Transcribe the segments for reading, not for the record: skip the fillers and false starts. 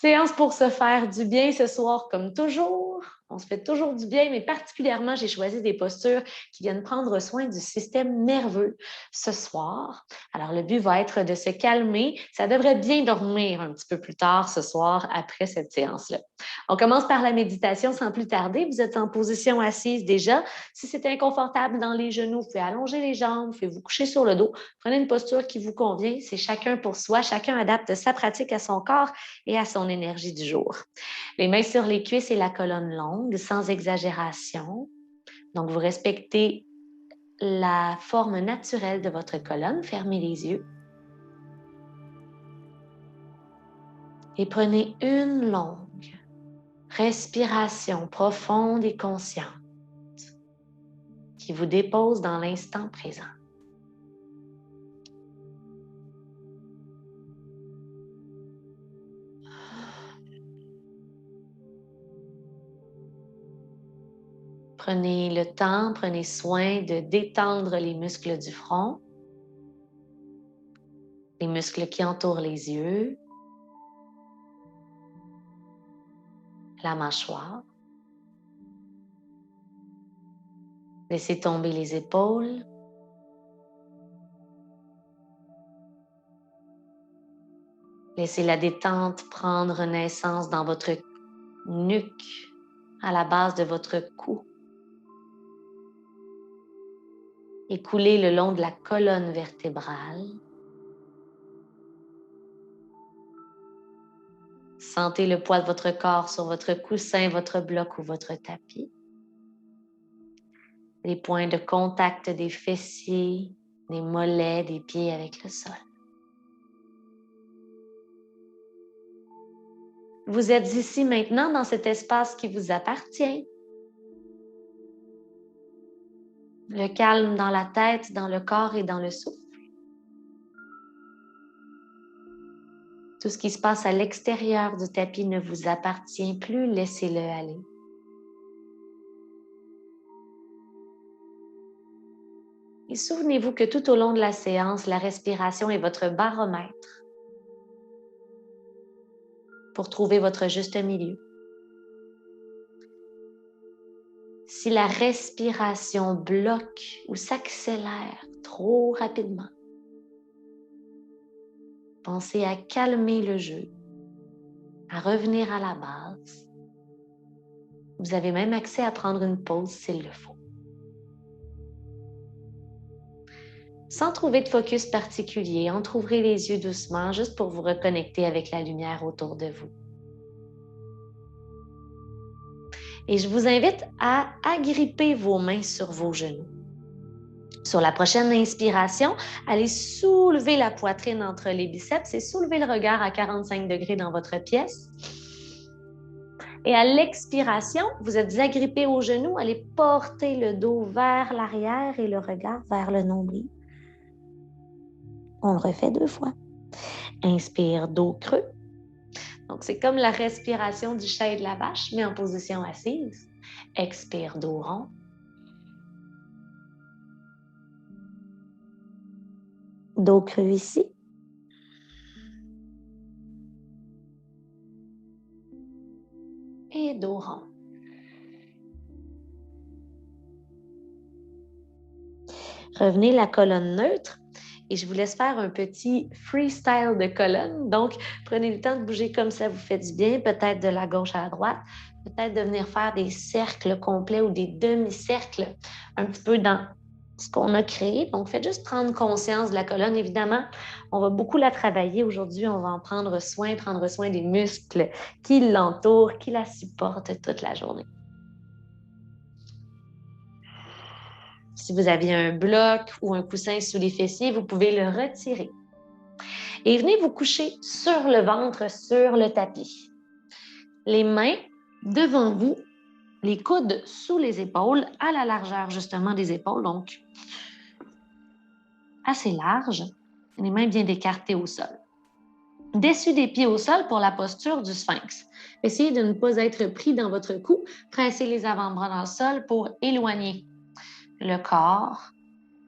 Séance pour se faire du bien ce soir, comme toujours. On se fait toujours du bien, mais particulièrement, j'ai choisi des postures qui viennent prendre soin du système nerveux ce soir. Alors, le but va être de se calmer. Ça devrait bien dormir un petit peu plus tard ce soir après cette séance-là. On commence par la méditation sans plus tarder. Vous êtes en position assise déjà. Si c'est inconfortable dans les genoux, vous pouvez allonger les jambes, vous pouvez vous coucher sur le dos. Prenez une posture qui vous convient. C'est chacun pour soi. Chacun adapte sa pratique à son corps et à son énergie du jour. Les mains sur les cuisses et la colonne longue, sans exagération. Donc, vous respectez la forme naturelle de votre colonne. Fermez les yeux. Et prenez une longue respiration profonde et consciente qui vous dépose dans l'instant présent. Prenez le temps, prenez soin de détendre les muscles du front, les muscles qui entourent les yeux, la mâchoire. Laissez tomber les épaules. Laissez la détente prendre naissance dans votre nuque, à la base de votre cou. Et couler le long de la colonne vertébrale. Sentez le poids de votre corps sur votre coussin, votre bloc ou votre tapis. Les points de contact des fessiers, des mollets, des pieds avec le sol. Vous êtes ici maintenant dans cet espace qui vous appartient. Le calme dans la tête, dans le corps et dans le souffle. Tout ce qui se passe à l'extérieur du tapis ne vous appartient plus, laissez-le aller. Et souvenez-vous que tout au long de la séance, la respiration est votre baromètre pour trouver votre juste milieu. Si la respiration bloque ou s'accélère trop rapidement, pensez à calmer le jeu, à revenir à la base. Vous avez même accès à prendre une pause s'il le faut. Sans trouver de focus particulier, entrouvrez les yeux doucement juste pour vous reconnecter avec la lumière autour de vous. Et je vous invite à agripper vos mains sur vos genoux. Sur la prochaine inspiration, allez soulever la poitrine entre les biceps et soulever le regard à 45 degrés dans votre pièce. Et à l'expiration, vous êtes agrippé aux genoux, allez porter le dos vers l'arrière et le regard vers le nombril. On le refait 2 fois. Inspire, dos creux. Donc, c'est comme la respiration du chat et de la vache, mais en position assise. Expire, dos rond. Dos creux ici. Et dos rond. Revenez la colonne neutre. Et je vous laisse faire un petit freestyle de colonne. Donc, prenez le temps de bouger comme ça vous fait du bien, peut-être de la gauche à la droite, peut-être de venir faire des cercles complets ou des demi-cercles un petit peu dans ce qu'on a créé. Donc, faites juste prendre conscience de la colonne. Évidemment, on va beaucoup la travailler aujourd'hui. On va en prendre soin des muscles qui l'entourent, qui la supportent toute la journée. Si vous aviez un bloc ou un coussin sous les fessiers, vous pouvez le retirer. Et venez vous coucher sur le ventre, sur le tapis. Les mains devant vous, les coudes sous les épaules, à la largeur justement des épaules, donc assez large. Les mains bien écartées au sol. Dessus des pieds au sol pour la posture du sphinx. Essayez de ne pas être pris dans votre cou. Pressez les avant-bras dans le sol pour éloigner le corps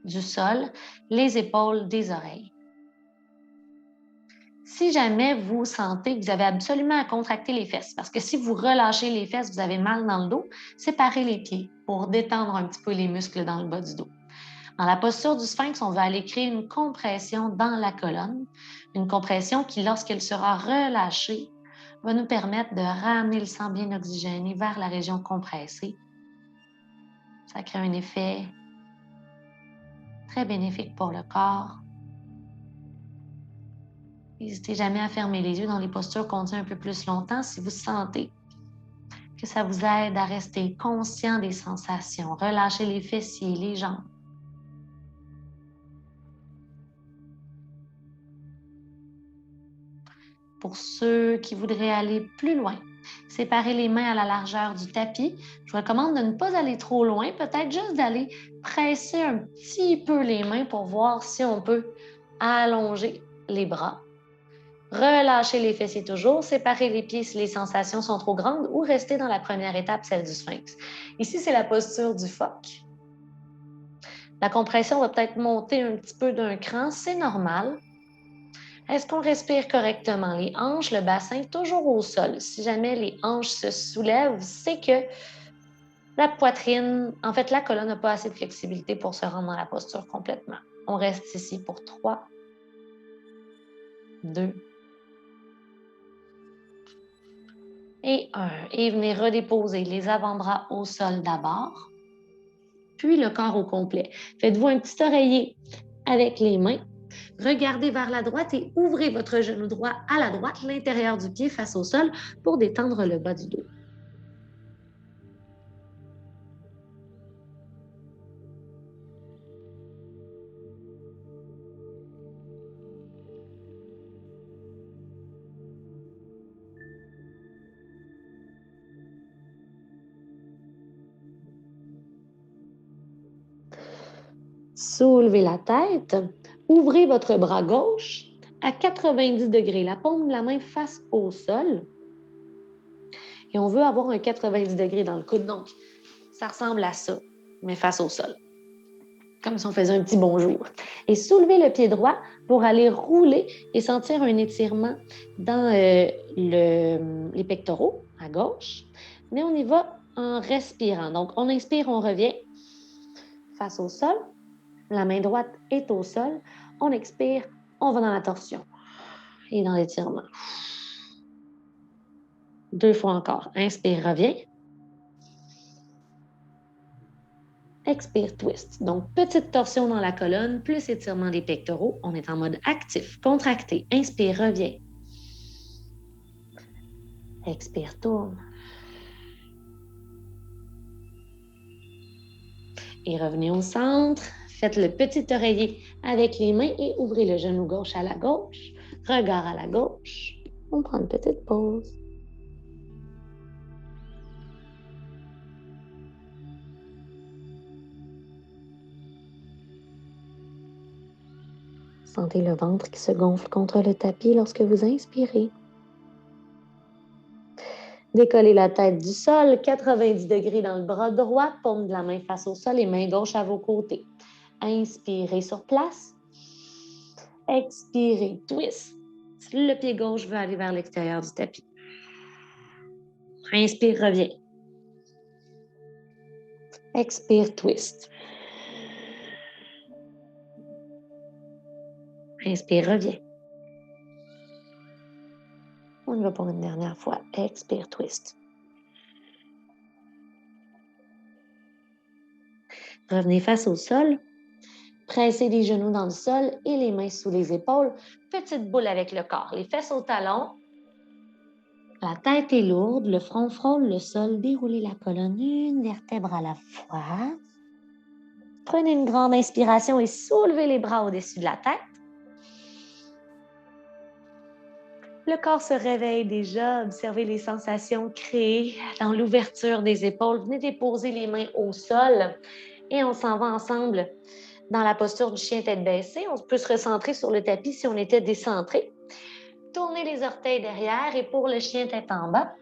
du sol, les épaules des oreilles. Si jamais vous sentez que vous avez absolument à contracter les fesses, parce que si vous relâchez les fesses, vous avez mal dans le dos, séparez les pieds pour détendre un petit peu les muscles dans le bas du dos. Dans la posture du sphinx, on va aller créer une compression dans la colonne, une compression qui, lorsqu'elle sera relâchée, va nous permettre de ramener le sang bien oxygéné vers la région compressée. Ça crée un effet très bénéfique pour le corps. N'hésitez jamais à fermer les yeux dans les postures qu'on tient un peu plus longtemps si vous sentez que ça vous aide à rester conscient des sensations. Relâchez les fessiers, les jambes. Pour ceux qui voudraient aller plus loin, séparez les mains à la largeur du tapis. Je vous recommande de ne pas aller trop loin, peut-être juste d'aller presser un petit peu les mains pour voir si on peut allonger les bras. Relâchez les fessiers toujours, séparez les pieds si les sensations sont trop grandes ou restez dans la première étape, celle du sphinx. Ici, c'est la posture du phoque. La compression va peut-être monter un petit peu d'un cran, c'est normal. Est-ce qu'on respire correctement? Les hanches, le bassin, toujours au sol. Si jamais les hanches se soulèvent, c'est que la poitrine, en fait, la colonne n'a pas assez de flexibilité pour se rendre dans la posture complètement. On reste ici pour 3, 2 et 1. Et venez redéposer les avant-bras au sol d'abord, puis le corps au complet. Faites-vous un petit oreiller avec les mains. Regardez vers la droite et ouvrez votre genou droit à la droite, l'intérieur du pied face au sol pour détendre le bas du dos. Soulevez la tête, ouvrez votre bras gauche à 90 degrés, la paume de la main face au sol. Et on veut avoir un 90 degrés dans le coude, donc ça ressemble à ça, mais face au sol. Comme si on faisait un petit bonjour. Et soulevez le pied droit pour aller rouler et sentir un étirement dans les pectoraux à gauche. Mais on y va en respirant. Donc, on inspire, on revient face au sol. La main droite est au sol. On expire, on va dans la torsion et dans l'étirement. 2 fois encore. Inspire, reviens. Expire, twist. Donc, petite torsion dans la colonne, plus étirement des pectoraux. On est en mode actif, contracté. Inspire, reviens. Expire, tourne. Et revenez au centre. Faites le petit oreiller avec les mains et ouvrez le genou gauche à la gauche. Regard à la gauche. On prend une petite pause. Sentez le ventre qui se gonfle contre le tapis lorsque vous inspirez. Décollez la tête du sol, 90 degrés dans le bras droit, paume de la main face au sol et main gauche à vos côtés. Inspirez sur place. Expirez, twist. Le pied gauche veut aller vers l'extérieur du tapis. Inspire, reviens. Expire, twist. Inspire, reviens. On y va pour une dernière fois. Expire, twist. Revenez face au sol. Pressez les genoux dans le sol et les mains sous les épaules. Petite boule avec le corps. Les fesses au talon. La tête est lourde. Le front frôle le sol. Déroulez la colonne une vertèbre à la fois. Prenez une grande inspiration et soulevez les bras au-dessus de la tête. Le corps se réveille déjà. Observez les sensations créées dans l'ouverture des épaules. Venez déposer les mains au sol et on s'en va ensemble dans la posture du chien tête baissée. On peut se recentrer sur le tapis si on était décentré. Tournez les orteils derrière et pour le chien tête en bas,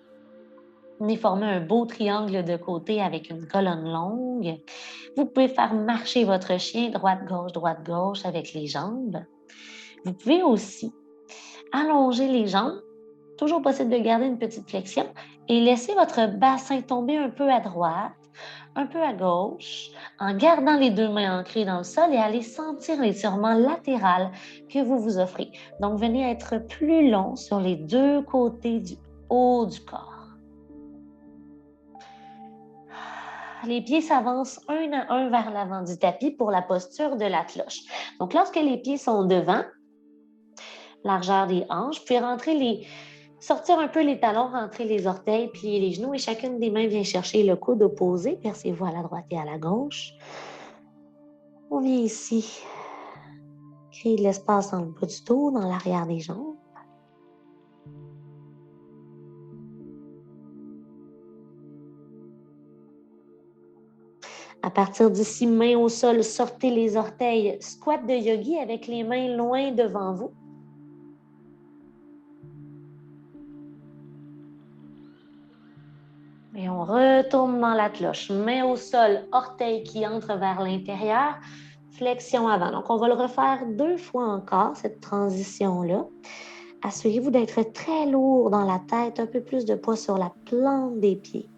venez former un beau triangle de côté avec une colonne longue. Vous pouvez faire marcher votre chien droite-gauche avec les jambes. Vous pouvez aussi Allongez les jambes. Toujours possible de garder une petite flexion et laissez votre bassin tomber un peu à droite, un peu à gauche, en gardant les deux mains ancrées dans le sol et allez sentir l'étirement latéral que vous vous offrez. Donc, venez être plus long sur les deux côtés du haut du corps. Les pieds s'avancent un à un vers l'avant du tapis pour la posture de la cloche. Donc, lorsque les pieds sont devant, largeur des hanches, puis sortir un peu les talons, rentrer les orteils, plier les genoux et chacune des mains vient chercher le coude opposé. Percez-vous à la droite et à la gauche. On vient ici créer de l'espace dans le bas du dos, dans l'arrière des jambes. À partir d'ici, main au sol, sortez les orteils. Squat de yogi avec les mains loin devant vous. Et on retourne dans la cloche. Main au sol, orteil qui entre vers l'intérieur, flexion avant. Donc, on va le refaire 2 fois encore, cette transition-là. Assurez-vous d'être très lourd dans la tête, un peu plus de poids sur la plante des pieds.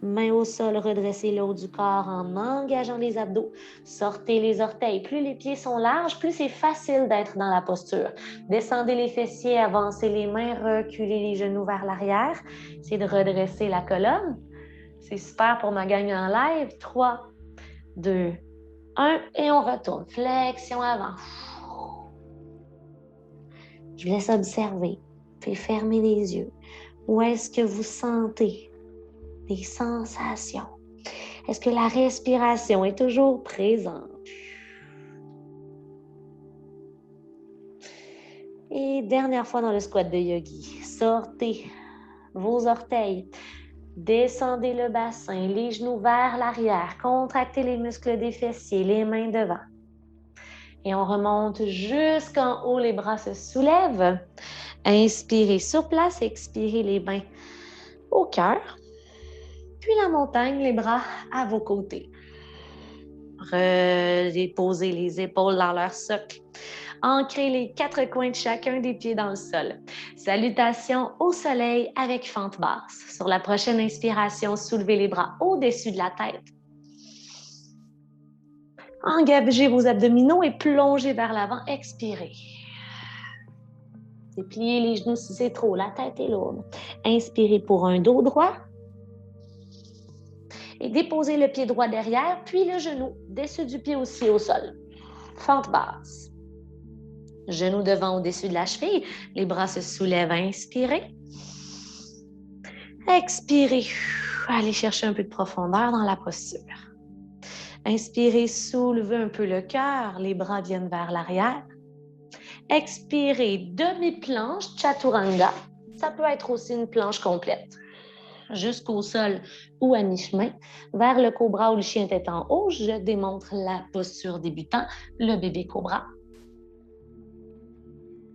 Main au sol, redressez le haut du corps en engageant les abdos. Sortez les orteils. Plus les pieds sont larges, plus c'est facile d'être dans la posture. Descendez les fessiers, avancez les mains, reculez les genoux vers l'arrière. Essayez de redresser la colonne. C'est super pour ma gang en live. 3, 2, 1 et on retourne. Flexion avant. Je vous laisse observer. Puis fermez les yeux. Où est-ce que vous sentez des sensations? Est-ce que la respiration est toujours présente? Et dernière fois dans le squat de yogi, sortez vos orteils, descendez le bassin, les genoux vers l'arrière, contractez les muscles des fessiers, les mains devant. Et on remonte jusqu'en haut, les bras se soulèvent. Inspirez sur place, expirez les mains au cœur. Puis la montagne, les bras à vos côtés. Redéposez les épaules dans leur socle. Ancrez les 4 coins de chacun des pieds dans le sol. Salutations au soleil avec fente basse. Sur la prochaine inspiration, soulevez les bras au-dessus de la tête. Engagez vos abdominaux et plongez vers l'avant. Expirez. Pliez les genoux si c'est trop, la tête est lourde. Inspirez pour un dos droit. Et déposez le pied droit derrière, puis le genou dessus du pied aussi au sol. Fente basse. Genou devant au-dessus de la cheville. Les bras se soulèvent. Inspirez. Expirez. Allez chercher un peu de profondeur dans la posture. Inspirez, soulevez un peu le cœur. Les bras viennent vers l'arrière. Expirez, demi-planche, chaturanga. Ça peut être aussi une planche complète. Jusqu'au sol ou à mi-chemin, vers le cobra ou le chien tête en haut. Je démontre la posture débutant, le bébé cobra.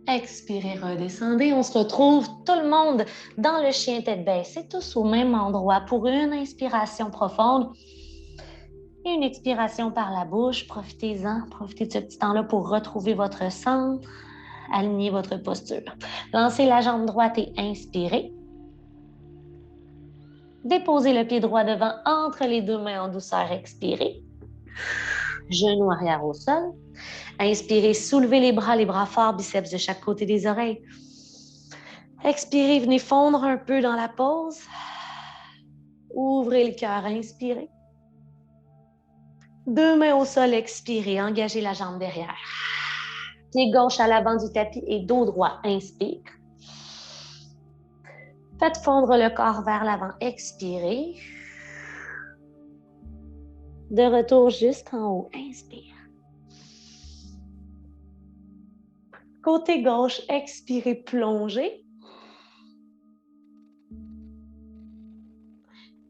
Expirez, redescendez. On se retrouve tout le monde dans le chien tête baissée, tous au même endroit pour une inspiration profonde et une expiration par la bouche. Profitez-en, profitez de ce petit temps-là pour retrouver votre centre, aligner votre posture. Lancez la jambe droite et inspirez. Déposez le pied droit devant entre les deux mains en douceur. Expirez. Genou arrière au sol. Inspirez, soulevez les bras forts, biceps de chaque côté des oreilles. Expirez, venez fondre un peu dans la pause. Ouvrez le cœur, inspirez. Deux mains au sol, expirez, engagez la jambe derrière. Pied gauche à l'avant du tapis et dos droit, inspire. Faites fondre le corps vers l'avant, expirez. De retour jusqu'en haut, inspire. Côté gauche, expirez, plongez.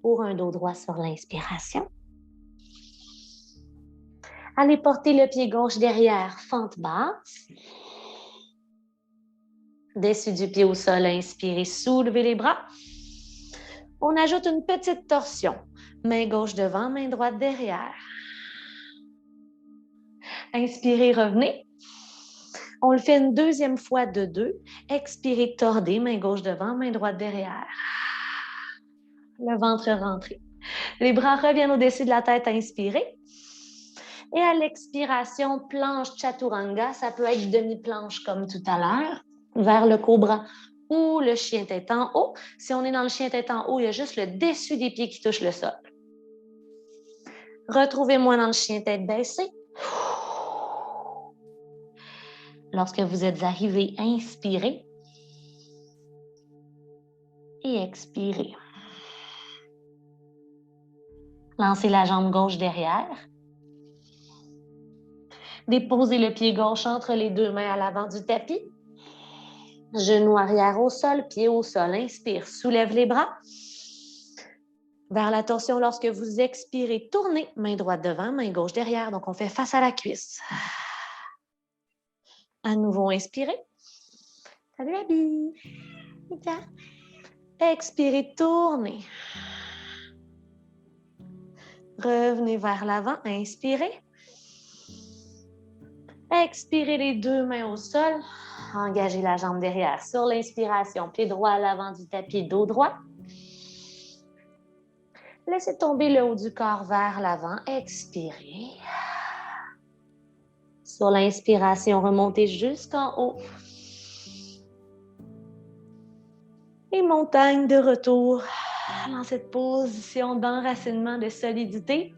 Pour un dos droit sur l'inspiration. Allez porter le pied gauche derrière, fente basse. Dessus du pied au sol, inspirez, soulevez les bras. On ajoute une petite torsion. Main gauche devant, main droite derrière. Inspirez, revenez. On le fait une deuxième fois de 2. Expirez, tordez, main gauche devant, main droite derrière. Le ventre rentré. Les bras reviennent au-dessus de la tête, inspirez. Et à l'expiration, planche chaturanga, ça peut être demi-planche comme tout à l'heure, vers le cobra ou le chien tête en haut. Si on est dans le chien tête en haut, il y a juste le dessus des pieds qui touche le sol. Retrouvez-moi dans le chien tête baissée. Lorsque vous êtes arrivé, inspirez et expirez. Lancez la jambe gauche derrière. Déposez le pied gauche entre les deux mains à l'avant du tapis. Genou arrière au sol, pied au sol. Inspire, soulève les bras. Vers la torsion, lorsque vous expirez, tournez. Main droite devant, main gauche derrière. Donc, on fait face à la cuisse. À nouveau, inspirez. Salut, Abby. Expirez, tournez. Revenez vers l'avant, inspirez. Expirez les deux mains au sol. Engagez la jambe derrière. Sur l'inspiration, pied droit à l'avant du tapis, dos droit. Laissez tomber le haut du corps vers l'avant. Expirez. Sur l'inspiration, remontez jusqu'en haut. Et montagne de retour dans cette position d'enracinement de solidité.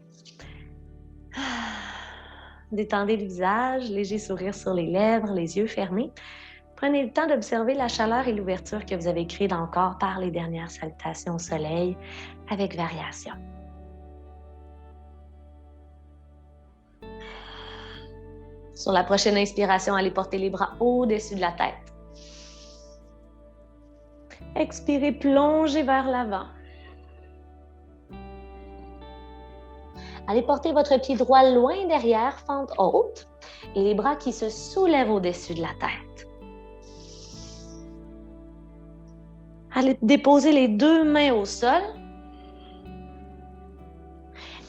Détendez le visage, léger sourire sur les lèvres, les yeux fermés. Prenez le temps d'observer la chaleur et l'ouverture que vous avez créée dans le corps par les dernières salutations au soleil avec variation. Sur la prochaine inspiration, allez porter les bras au-dessus de la tête. Expirez, plongez vers l'avant. Allez porter votre pied droit loin derrière, fente haute, et les bras qui se soulèvent au-dessus de la tête. Allez déposer les deux mains au sol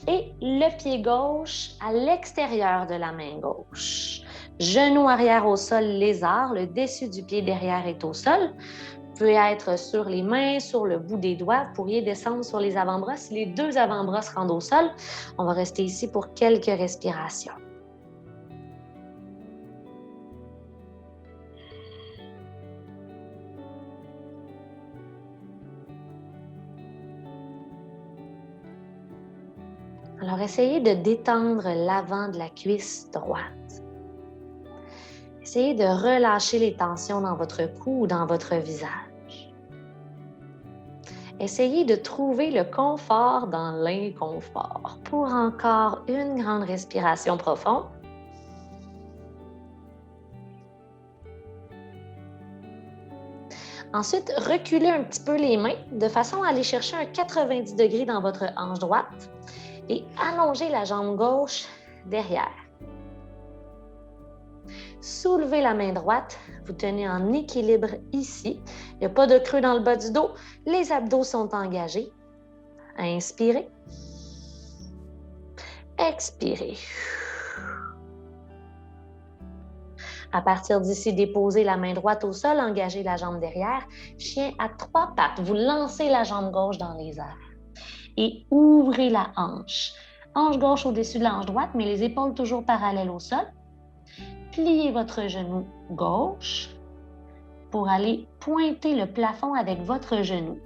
et le pied gauche à l'extérieur de la main gauche. Genou arrière au sol, lézard, le dessus du pied derrière est au sol. Vous pouvez être sur les mains, sur le bout des doigts. Vous pourriez descendre sur les avant-bras. Si les deux avant-bras se rendent au sol, on va rester ici pour quelques respirations. Alors, essayez de détendre l'avant de la cuisse droite. Essayez de relâcher les tensions dans votre cou ou dans votre visage. Essayez de trouver le confort dans l'inconfort. Pour encore une grande respiration profonde. Ensuite, reculez un petit peu les mains de façon à aller chercher un 90 degrés dans votre hanche droite et allongez la jambe gauche derrière. Soulevez la main droite, vous tenez en équilibre ici. Il n'y a pas de creux dans le bas du dos. Les abdos sont engagés. Inspirez. Expirez. À partir d'ici, déposez la main droite au sol, engagez la jambe derrière. Chien à 3 pattes. Vous lancez la jambe gauche dans les airs. Et ouvrez la hanche. Hanche gauche au-dessus de la hanche droite, mais les épaules toujours parallèles au sol. Pliez votre genou gauche pour aller pointer le plafond avec votre genou.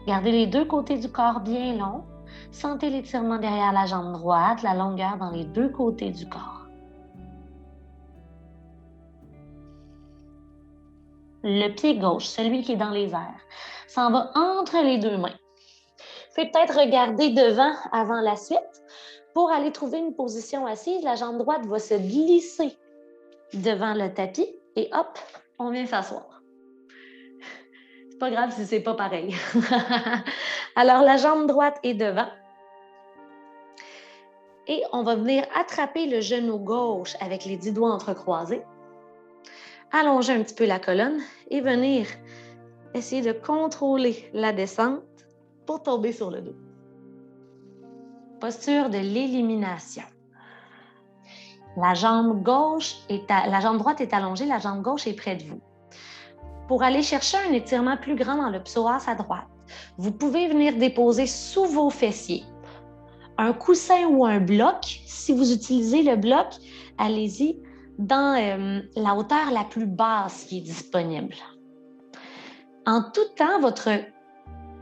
Gardez les deux côtés du corps bien longs. Sentez l'étirement derrière la jambe droite, la longueur dans les deux côtés du corps. Le pied gauche, celui qui est dans les airs, s'en va entre les deux mains. Faites peut-être regarder devant avant la suite. Pour aller trouver une position assise, la jambe droite va se glisser devant le tapis et hop, on vient s'asseoir. C'est pas grave si c'est pas pareil. Alors, la jambe droite est devant. Et on va venir attraper le genou gauche avec les 10 doigts entrecroisés. Allonger un petit peu la colonne et venir essayer de contrôler la descente pour tomber sur le dos. Posture de l'élimination. La jambe droite est allongée, la jambe gauche est près de vous. Pour aller chercher un étirement plus grand dans le psoas à droite, vous pouvez venir déposer sous vos fessiers un coussin ou un bloc. Si vous utilisez le bloc, allez-y dans la hauteur la plus basse qui est disponible. En tout temps, votre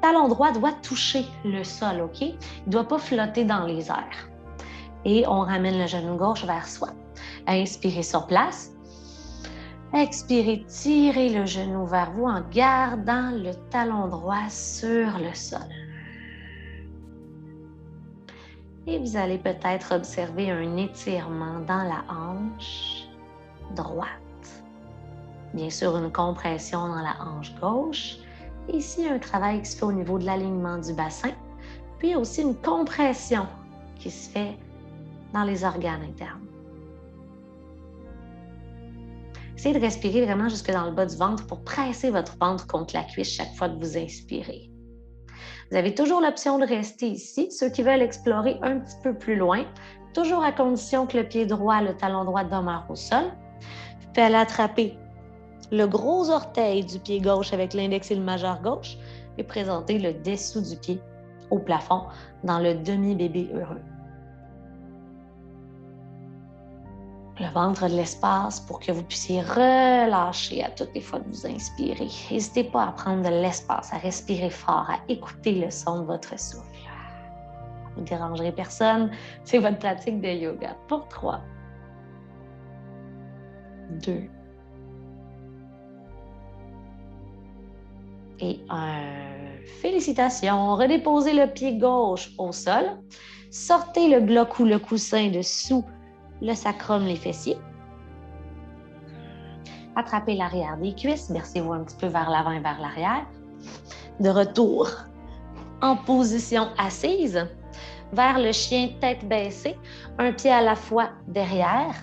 talon droit doit toucher le sol, OK? Il ne doit pas flotter dans les airs. Et on ramène le genou gauche vers soi. Inspirez sur place. Expirez, tirez le genou vers vous en gardant le talon droit sur le sol. Et vous allez peut-être observer un étirement dans la hanche droite. Bien sûr, une compression dans la hanche gauche. Ici, un travail qui se fait au niveau de l'alignement du bassin. Puis aussi une compression qui se fait dans les organes internes. Essayez de respirer vraiment jusque dans le bas du ventre pour presser votre ventre contre la cuisse chaque fois que vous inspirez. Vous avez toujours l'option de rester ici. Ceux qui veulent explorer un petit peu plus loin, toujours à condition que le pied droit, le talon droit demeure au sol. Vous pouvez aller attraper le gros orteil du pied gauche avec l'index et le majeur gauche et présenter le dessous du pied au plafond dans le demi-bébé heureux. Le ventre de l'espace pour que vous puissiez relâcher à toutes les fois que vous inspirez. N'hésitez pas à prendre de l'espace, à respirer fort, à écouter le son de votre souffle. Vous ne dérangerez personne, c'est votre pratique de yoga. Pour 3, 2 et 1. Félicitations! Redéposez le pied gauche au sol. Sortez le bloc ou le coussin dessous le sacrum, les fessiers. Attrapez l'arrière des cuisses, versez-vous un petit peu vers l'avant et vers l'arrière. De retour en position assise, vers le chien tête baissée, un pied à la fois derrière.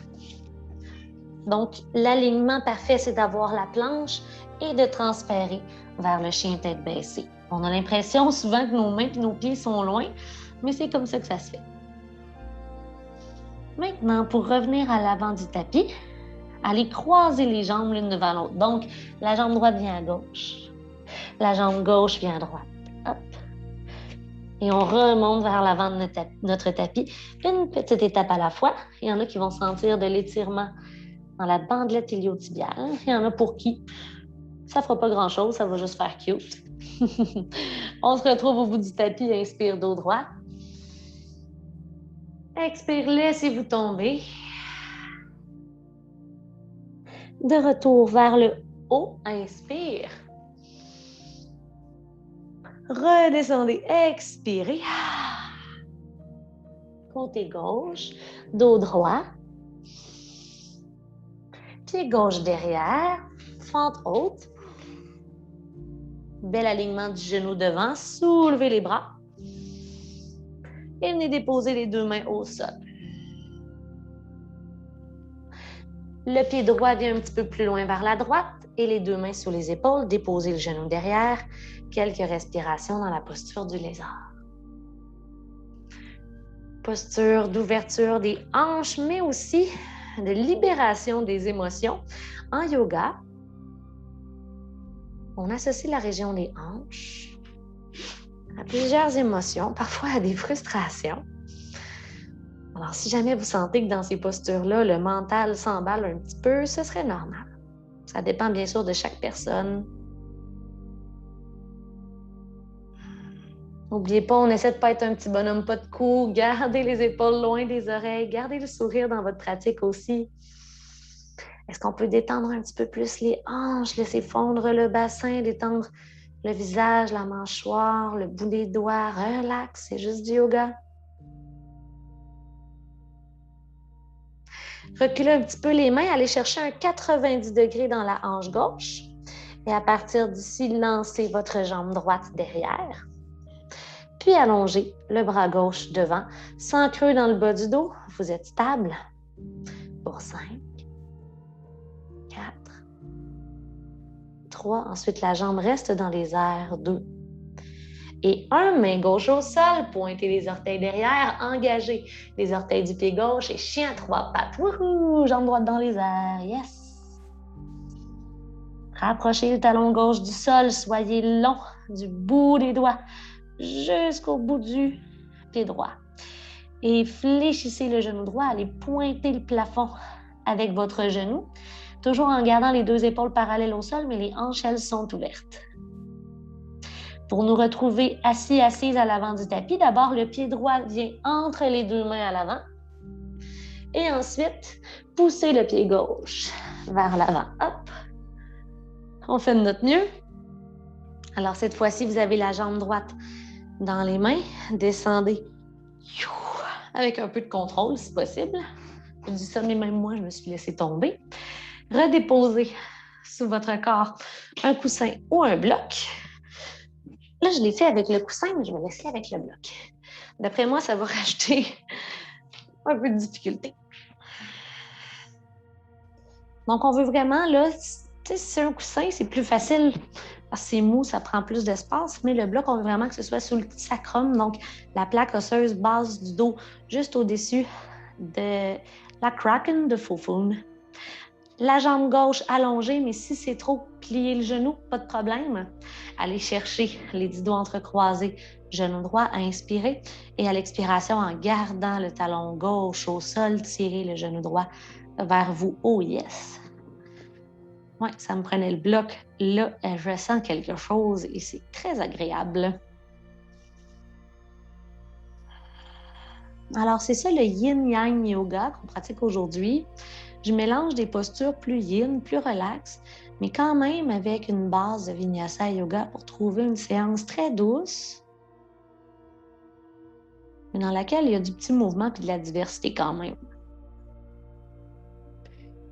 Donc, l'alignement parfait, c'est d'avoir la planche et de transférer vers le chien tête baissée. On a l'impression souvent que nos mains et nos pieds sont loin, mais c'est comme ça que ça se fait. Maintenant, pour revenir à l'avant du tapis, allez croiser les jambes l'une devant l'autre. Donc, la jambe droite vient à gauche, la jambe gauche vient à droite. Hop. Et on remonte vers l'avant de notre tapis, une petite étape à la fois. Il y en a qui vont sentir de l'étirement dans la bandelette iliotibiale. Il y en a pour qui ça ne fera pas grand-chose, ça va juste faire cute. On se retrouve au bout du tapis, inspire dos droit. Expire, laissez-vous tomber. De retour vers le haut, inspire. Redescendez, expirez. Côté gauche, dos droit. Pied gauche derrière, fente haute. Bel alignement du genou devant, soulevez les bras. Et venez déposer les deux mains au sol. Le pied droit vient un petit peu plus loin vers la droite et les deux mains sous les épaules, déposez le genou derrière. Quelques respirations dans la posture du lézard. Posture d'ouverture des hanches, mais aussi de libération des émotions. En yoga, on associe la région des hanches à plusieurs émotions, parfois à des frustrations. Alors, si jamais vous sentez que dans ces postures-là, le mental s'emballe un petit peu, ce serait normal. Ça dépend bien sûr de chaque personne. N'oubliez pas, on essaie de ne pas être un petit bonhomme pas de cou. Gardez les épaules loin des oreilles. Gardez le sourire dans votre pratique aussi. Est-ce qu'on peut détendre un petit peu plus les hanches, laisser fondre le bassin, détendre le visage, la mâchoire, le bout des doigts? Relax, c'est juste du yoga. Reculez un petit peu les mains, allez chercher un 90 degrés dans la hanche gauche. Et à partir d'ici, lancez votre jambe droite derrière. Puis allongez le bras gauche devant, sans creux dans le bas du dos. Vous êtes stable. Pour 5, 4, 3. Ensuite, la jambe reste dans les airs. 2. Et un main gauche au sol, pointez les orteils derrière, engagez les orteils du pied gauche et chien à 3 pattes. Wouhou! Jambe droite dans les airs. Yes! Rapprochez le talon gauche du sol, soyez long du bout des doigts jusqu'au bout du pied droit. Et fléchissez le genou droit, allez pointer le plafond avec votre genou, toujours en gardant les 2 épaules parallèles au sol, mais les hanches, elles, sont ouvertes. Pour nous retrouver assis, assises à l'avant du tapis, d'abord, le pied droit vient entre les 2 mains à l'avant. Et ensuite, poussez le pied gauche vers l'avant. Hop! On fait de notre mieux. Alors, cette fois-ci, vous avez la jambe droite dans les mains. Descendez avec un peu de contrôle, si possible. Je dis ça, mais même moi, je me suis laissée tomber. Redéposez sous votre corps un coussin ou un bloc. Là, je l'ai fait avec le coussin, mais je vais laisser avec le bloc. D'après moi, ça va rajouter un peu de difficulté. Donc, on veut vraiment, là, si c'est un coussin, c'est plus facile parce que c'est mou, ça prend plus d'espace, mais le bloc, on veut vraiment que ce soit sous le sacrum, donc la plaque osseuse base du dos, juste au-dessus de la kraken de Fofun. La jambe gauche allongée, mais si c'est trop, pliez le genou, pas de problème. Allez chercher les 10 doigts entrecroisés, genou droit, inspirez. Et à l'expiration, en gardant le talon gauche au sol, tirez le genou droit vers vous. Oh yes! Ouais, ça me prenait le bloc. Là, je ressens quelque chose et c'est très agréable. Alors, c'est ça le yin-yang yoga qu'on pratique aujourd'hui. Je mélange des postures plus yin, plus relaxes, mais quand même avec une base de vinyasa yoga pour trouver une séance très douce, mais dans laquelle il y a du petit mouvement et de la diversité quand même.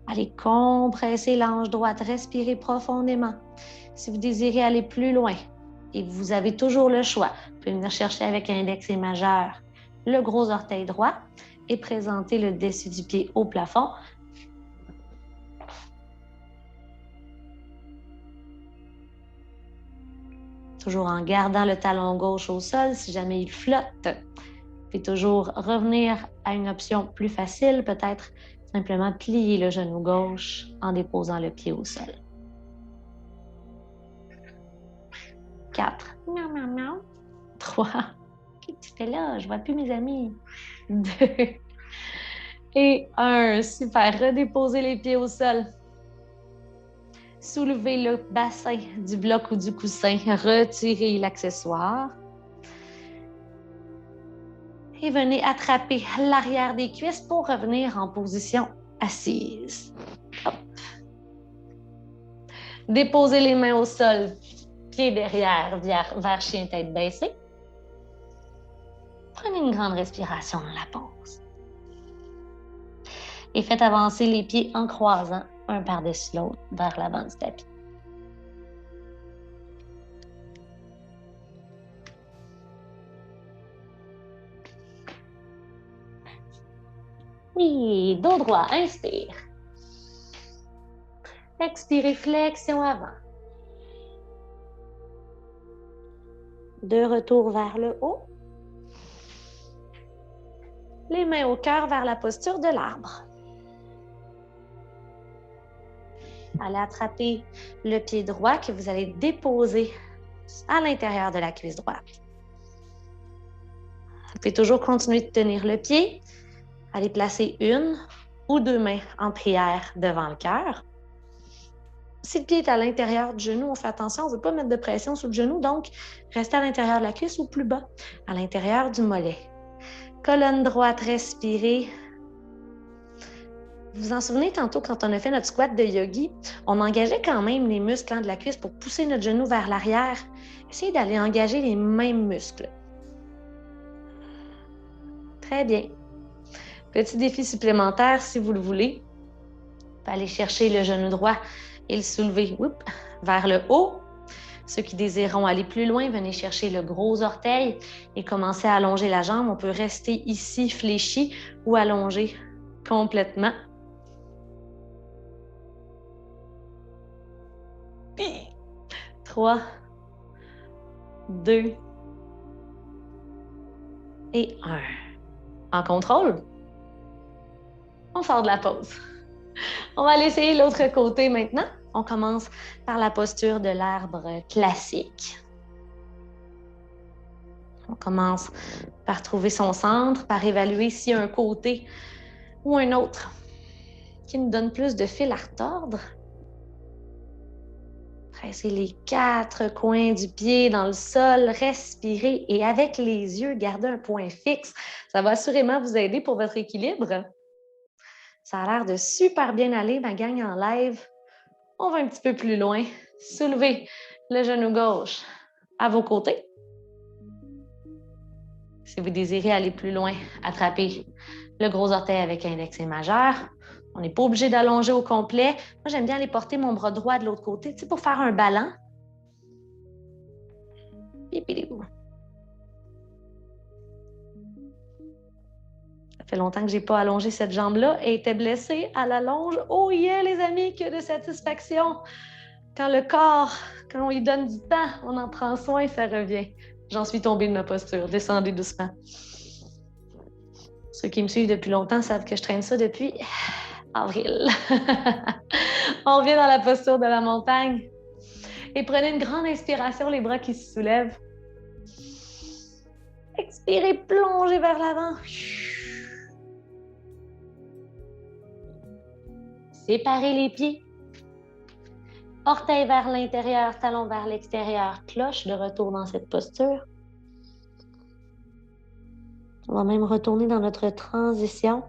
Allez, compressez l'ange droite, respirez profondément. Si vous désirez aller plus loin, et vous avez toujours le choix, vous pouvez venir chercher avec index et majeur le gros orteil droit et présenter le dessus du pied au plafond. Toujours en gardant le talon gauche au sol si jamais il flotte. Vous pouvez toujours revenir à une option plus facile, peut-être simplement plier le genou gauche en déposant le pied au sol. 4. Miaou, miaou, miaou. 3. Qu'est-ce que tu fais là? Je vois plus mes amis. 2. Et 1. Super. Redéposez les pieds au sol. Soulevez le bassin du bloc ou du coussin. Retirez l'accessoire. Et venez attraper l'arrière des cuisses pour revenir en position assise. Hop. Déposez les mains au sol, pieds derrière, vers chien tête baissée. Prenez une grande respiration dans la pause. Et faites avancer les pieds en croisant un par-dessus l'autre vers l'avant du tapis. Oui, dos droit, inspire. Expirez, flexion avant. De retour vers le haut. Les mains au cœur vers la posture de l'arbre. Allez attraper le pied droit que vous allez déposer à l'intérieur de la cuisse droite. Vous pouvez toujours continuer de tenir le pied. Allez placer une ou 2 mains en prière devant le cœur. Si le pied est à l'intérieur du genou, on fait attention, on ne veut pas mettre de pression sur le genou, donc restez à l'intérieur de la cuisse ou plus bas, à l'intérieur du mollet. Colonne droite, respirez. Vous vous en souvenez tantôt quand on a fait notre squat de yogi, on engageait quand même les muscles de la cuisse pour pousser notre genou vers l'arrière. Essayez d'aller engager les mêmes muscles. Très bien. Petit défi supplémentaire si vous le voulez. Vous pouvez aller chercher le genou droit et le soulever vers le haut. Ceux qui désireront aller plus loin, venez chercher le gros orteil et commencez à allonger la jambe. On peut rester ici fléchi ou allonger complètement. 3, 2, et 1. En contrôle, on sort de la pause. On va aller essayer l'autre côté maintenant. On commence par la posture de l'arbre classique. On commence par trouver son centre, par évaluer s'il y a un côté ou un autre qui nous donne plus de fil à retordre. Pressez les 4 coins du pied dans le sol, respirez et avec les yeux, gardez un point fixe. Ça va assurément vous aider pour votre équilibre. Ça a l'air de super bien aller, ma gang en live. On va un petit peu plus loin. Soulevez le genou gauche à vos côtés. Si vous désirez aller plus loin, attrapez le gros orteil avec index et majeur. On n'est pas obligé d'allonger au complet. Moi, j'aime bien aller porter mon bras droit de l'autre côté, tu sais, pour faire un ballon. Pipidou. Ça fait longtemps que je n'ai pas allongé cette jambe-là et était blessée à la longe. Oh yeah, les amis, que de satisfaction! Quand le corps, quand on lui donne du temps, on en prend soin, ça revient. J'en suis tombée de ma posture. Descendez doucement. Ceux qui me suivent depuis longtemps savent que je traîne ça depuis avril. On revient dans la posture de la montagne. Et prenez une grande inspiration, les bras qui se soulèvent. Expirez, plongez vers l'avant. Séparez les pieds. Orteil vers l'intérieur, talon vers l'extérieur. Cloche de retour dans cette posture. On va même retourner dans notre transition.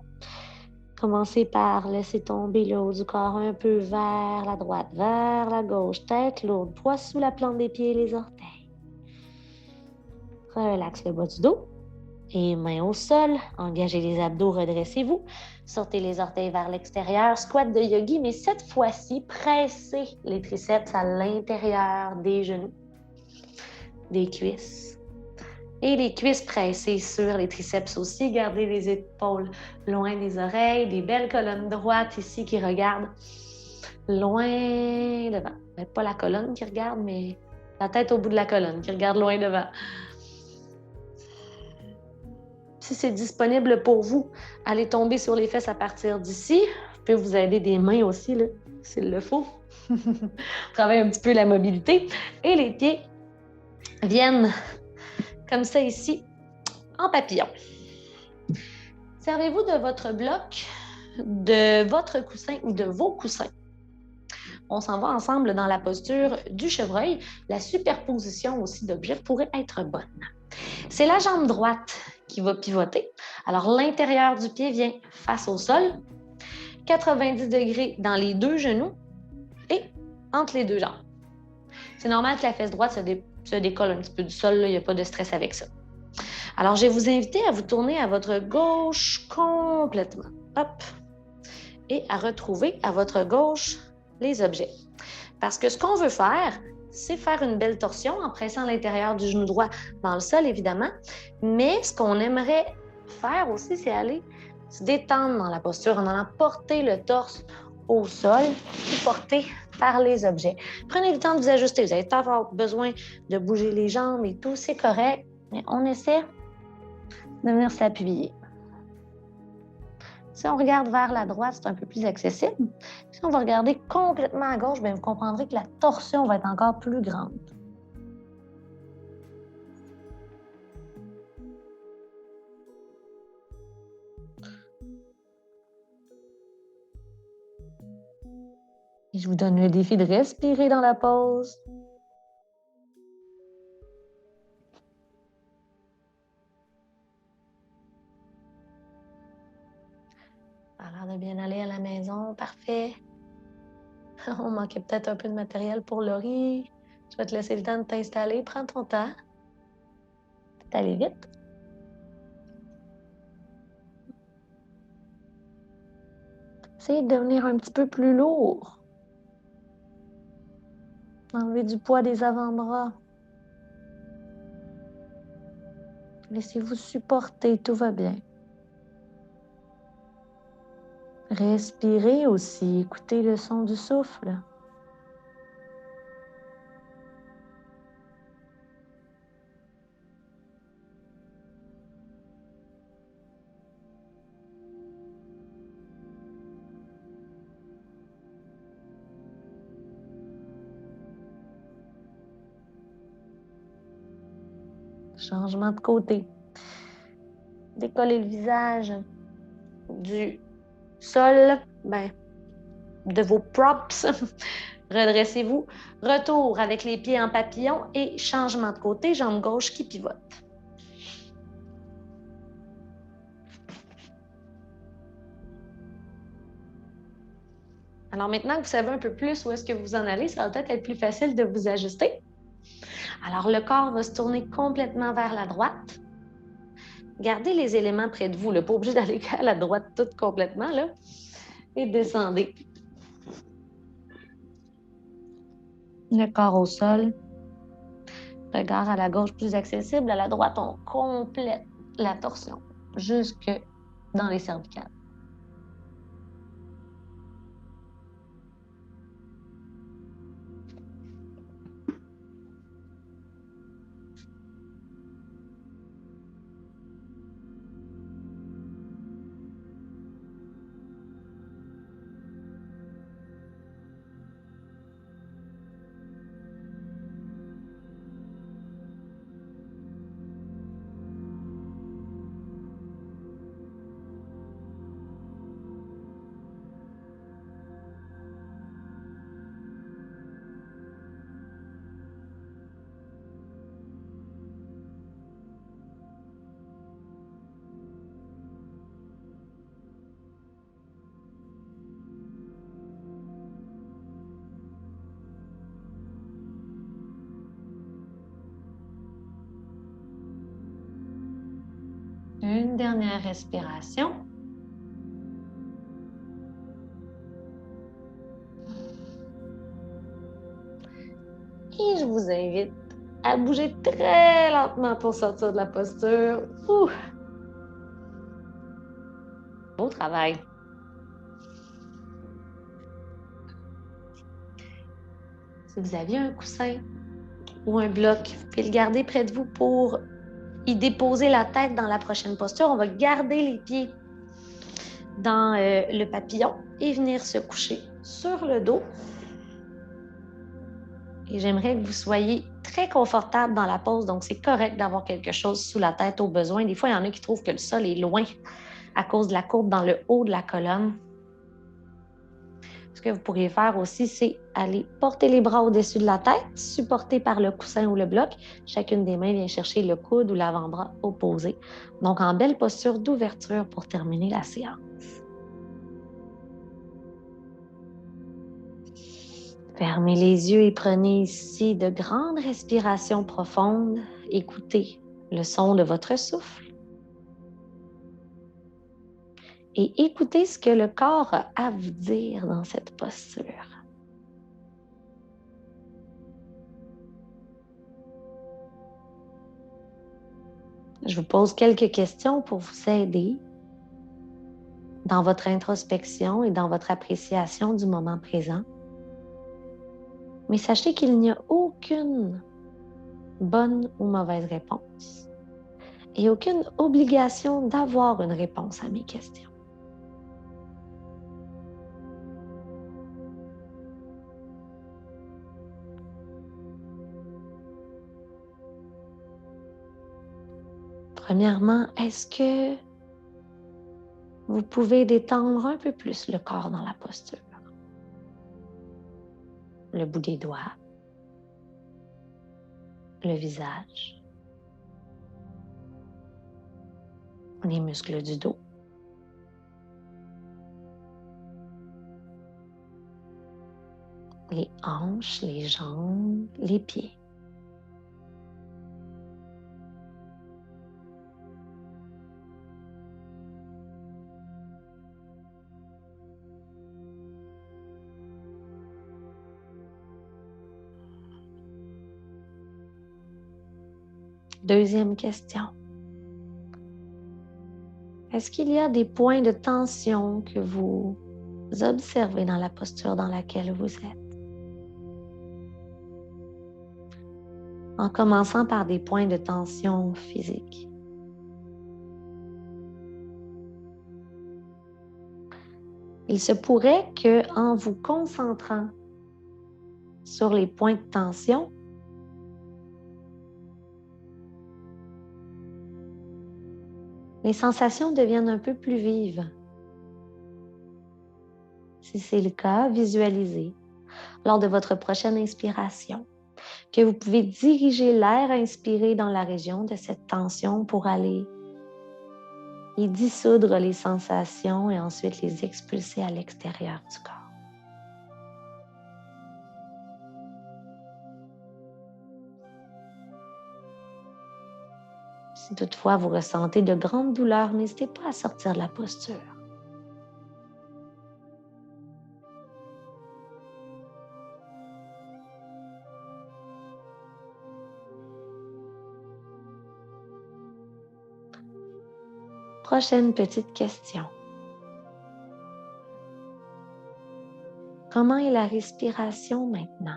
Commencez par laisser tomber le haut du corps un peu vers la droite, vers la gauche. Tête lourde, poids sous la plante des pieds et les orteils. Relaxe le bas du dos. Et mains au sol. Engagez les abdos, redressez-vous. Sortez les orteils vers l'extérieur. Squat de yogi, mais cette fois-ci, pressez les triceps à l'intérieur des genoux, des cuisses. Et les cuisses pressées sur les triceps aussi. Gardez les épaules loin des oreilles. Des belles colonnes droites ici qui regardent loin devant. Pas la colonne qui regarde, mais la tête au bout de la colonne qui regarde loin devant. Si c'est disponible pour vous, allez tomber sur les fesses à partir d'ici. Je peux vous aider des mains aussi, là, s'il le faut. Travaille un petit peu la mobilité. Et les pieds viennent comme ça ici, en papillon. Servez-vous de votre bloc, de votre coussin ou de vos coussins. On s'en va ensemble dans la posture du chevreuil. La superposition aussi d'objets pourrait être bonne. C'est la jambe droite qui va pivoter. Alors, l'intérieur du pied vient face au sol, 90 degrés dans les deux genoux et entre les deux jambes. C'est normal que la fesse droite se décolle un petit peu du sol, il n'y a pas de stress avec ça. Alors, je vais vous inviter à vous tourner à votre gauche complètement. Hop! Et à retrouver à votre gauche les objets. Parce que ce qu'on veut faire, c'est faire une belle torsion en pressant l'intérieur du genou droit dans le sol, évidemment. Mais ce qu'on aimerait faire aussi, c'est aller se détendre dans la posture en allant porter le torse au sol et porter par les objets. Prenez le temps de vous ajuster. Vous n'avez pas avoir besoin de bouger les jambes et tout, c'est correct. Mais on essaie de venir s'appuyer. Si on regarde vers la droite, c'est un peu plus accessible. Si on va regarder complètement à gauche, bien, vous comprendrez que la torsion va être encore plus grande. Et je vous donne le défi de respirer dans la pause. Ça a l'air de bien aller à la maison. Parfait. On manquait peut-être un peu de matériel pour Laurie. Je vais te laisser le temps de t'installer. Prends ton temps. T'es allé vite. Essayez de devenir un petit peu plus lourd. Enlevez du poids des avant-bras. Laissez-vous supporter, tout va bien. Respirez aussi, écoutez le son du souffle. Changement de côté. Décollez le visage du sol, de vos props. Redressez-vous. Retour avec les pieds en papillon et changement de côté, jambe gauche qui pivote. Alors maintenant que vous savez un peu plus où est-ce que vous en allez, ça va peut-être être plus facile de vous ajuster. Alors le corps va se tourner complètement vers la droite. Gardez les éléments près de vous, pas obligé d'aller à la droite tout complètement, là. Et descendez. Le corps au sol. Regard à la gauche plus accessible. À la droite, on complète la torsion jusque dans les cervicales. Une dernière respiration. Et je vous invite à bouger très lentement pour sortir de la posture. Ouh. Beau travail. Si vous aviez un coussin ou un bloc, vous pouvez le garder près de vous pour y déposer la tête dans la prochaine posture. On va garder les pieds dans le papillon et venir se coucher sur le dos. Et j'aimerais que vous soyez très confortable dans la pose, donc c'est correct d'avoir quelque chose sous la tête au besoin. Des fois, il y en a qui trouvent que le sol est loin à cause de la courbe dans le haut de la colonne. Ce que vous pourriez faire aussi, c'est aller porter les bras au-dessus de la tête, supporté par le coussin ou le bloc. Chacune des mains vient chercher le coude ou l'avant-bras opposé. Donc, en belle posture d'ouverture pour terminer la séance. Fermez les yeux et prenez ici de grandes respirations profondes. Écoutez le son de votre souffle. Et écoutez ce que le corps a à vous dire dans cette posture. Je vous pose quelques questions pour vous aider dans votre introspection et dans votre appréciation du moment présent. Mais sachez qu'il n'y a aucune bonne ou mauvaise réponse et aucune obligation d'avoir une réponse à mes questions. Premièrement, est-ce que vous pouvez détendre un peu plus le corps dans la posture? Le bout des doigts, le visage, les muscles du dos. Les hanches, les jambes, les pieds. Deuxième question. Est-ce qu'il y a des points de tension que vous observez dans la posture dans laquelle vous êtes? En commençant par des points de tension physique. Il se pourrait qu'en vous concentrant sur les points de tension, les sensations deviennent un peu plus vives. Si c'est le cas, visualisez lors de votre prochaine inspiration que vous pouvez diriger l'air inspiré dans la région de cette tension pour aller y dissoudre les sensations et ensuite les expulser à l'extérieur du corps. Si toutefois vous ressentez de grandes douleurs, n'hésitez pas à sortir de la posture. Prochaine petite question. Comment est la respiration maintenant?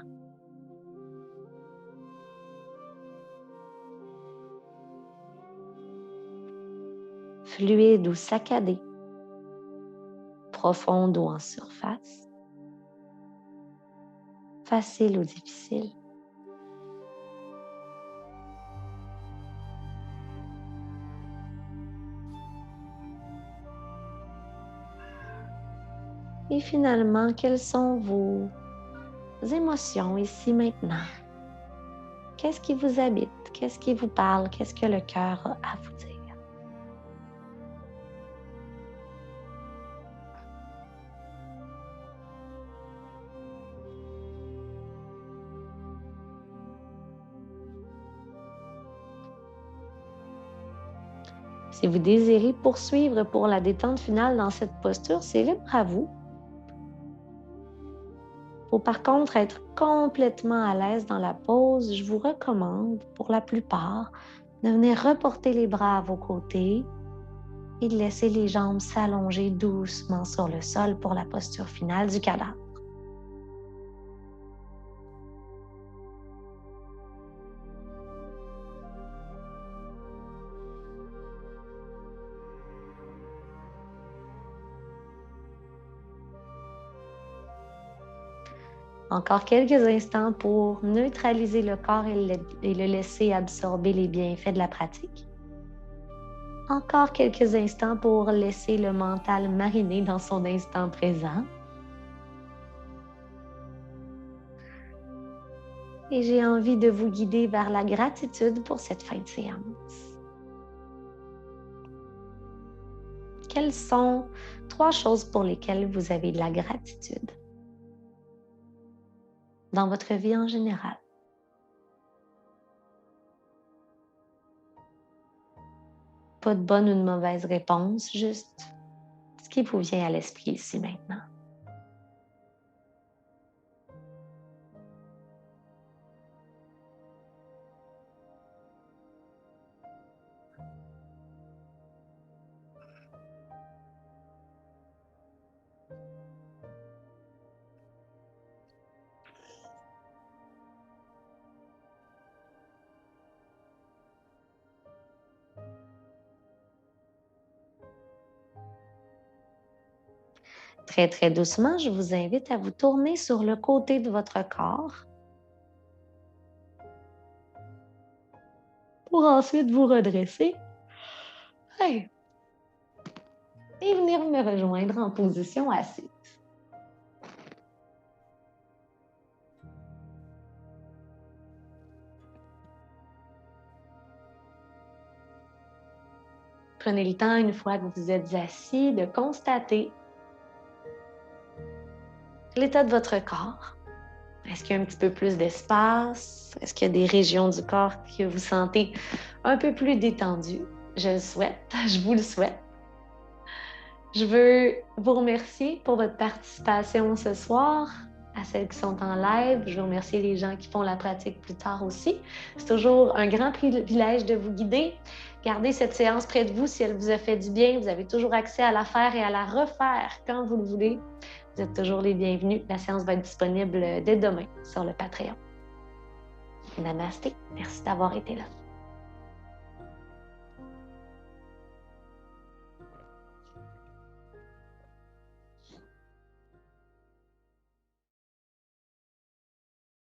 Fluide ou saccadée? Profonde ou en surface? Facile ou difficile? Et finalement, quelles sont vos émotions ici maintenant? Qu'est-ce qui vous habite? Qu'est-ce qui vous parle? Qu'est-ce que le cœur a à vous dire? Si vous désirez poursuivre pour la détente finale dans cette posture, c'est libre à vous. Pour par contre être complètement à l'aise dans la pose, je vous recommande, pour la plupart, de venir reporter les bras à vos côtés et de laisser les jambes s'allonger doucement sur le sol pour la posture finale du cadavre. Encore quelques instants pour neutraliser le corps et le laisser absorber les bienfaits de la pratique. Encore quelques instants pour laisser le mental mariner dans son instant présent. Et j'ai envie de vous guider vers la gratitude pour cette fin de séance. Quelles sont 3 choses pour lesquelles vous avez de la gratitude dans votre vie en général? Pas de bonne ou de mauvaise réponse, juste ce qui vous vient à l'esprit ici maintenant. Très, très doucement, je vous invite à vous tourner sur le côté de votre corps pour ensuite vous redresser et venir me rejoindre en position assise. Prenez le temps, une fois que vous êtes assis, de constater l'état de votre corps. Est-ce qu'il y a un petit peu plus d'espace? Est-ce qu'il y a des régions du corps que vous sentez un peu plus détendues? Je le souhaite, je vous le souhaite. Je veux vous remercier pour votre participation ce soir, à celles qui sont en live. Je veux remercier les gens qui font la pratique plus tard aussi. C'est toujours un grand privilège de vous guider. Gardez cette séance près de vous si elle vous a fait du bien. Vous avez toujours accès à la faire et à la refaire quand vous le voulez. Vous êtes toujours les bienvenus. La séance va être disponible dès demain sur le Patreon. Namasté. Merci d'avoir été là.